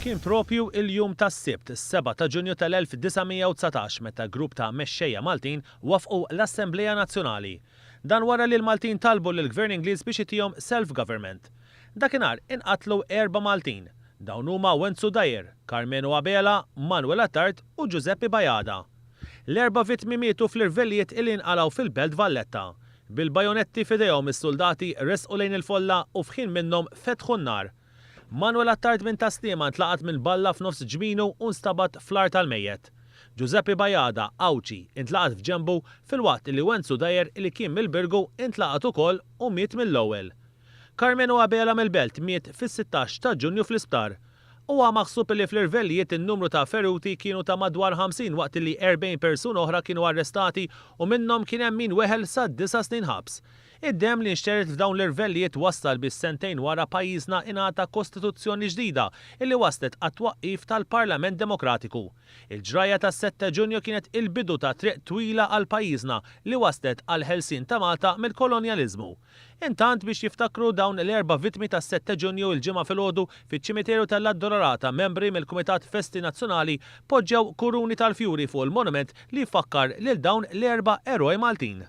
Kien propju il-jum tas-Sibt, is-7 ta' Ġunju tal-1919 meta grupp ta' mexxejja Maltin wafqu l-Assembleja Nazzjonali. Dan wara li l-Maltin talbu lill-Gvern Ingliż biex itihom self-government. Dakinhar inqatlu 4 Maltin. Dawn huma Wenzu Dwyer, Carmenu Abela, Manuel Attard u Giuseppe Bajada. L-4 vittmi mietu fl-irvellijiet li inqalgħu fil-Belt Valletta. Bil-bajonetti f'idejhom is-soldati resqu lejn il-folla u f'ħin minnhom fetħu n-nar. Manuel Attard minn taslima ntlaqat minn balla f'nofs ġbinu u nstabat fl-art tal-mejjet. Giuseppe Bajada, Awċi, intlaqat f'ġenbu fil-waqt li Wenzu Dwyer li kien mill-Birgu intlaqat ukoll u miet mill-ewwel. Carmenu Abela mill-Belt miet fis-16 ta' Ġunju fl-isptar. Huwa maħsub li fl-irvellijiet in-numru ta' feruti kienu ta' madwar 50 waqt li 40 persuna oħra kienu arrestati u minnhom kien hemm min weħel sa' 9 snin ħabs. Id-dem li nxteret f'dawn l-irvellijiet wassal bis-sentejn wara pajjiżna ingħata kostituzzjoni ġdida illi waslet għat-twaqqif tal-Parlament Demokratiku. Il-ġraja tas-7 Ġunju kienet il-bidu ta' triq twila għal pajjiżna li waslet għal ħelsien ta' Malta mill-kolonjaliżmu. Intant biex jiftakru dawn l-4 vittmi tas-7 Ġunju il-ġimgħa filgħodu fiċ-ċimiteru tal-Addolorata membri mill-Kumitat Festi Nazzjonali poġġew kuruni tal-fjuri fuq il-monument li jfakkar lil dawn l-4 eroj Maltin.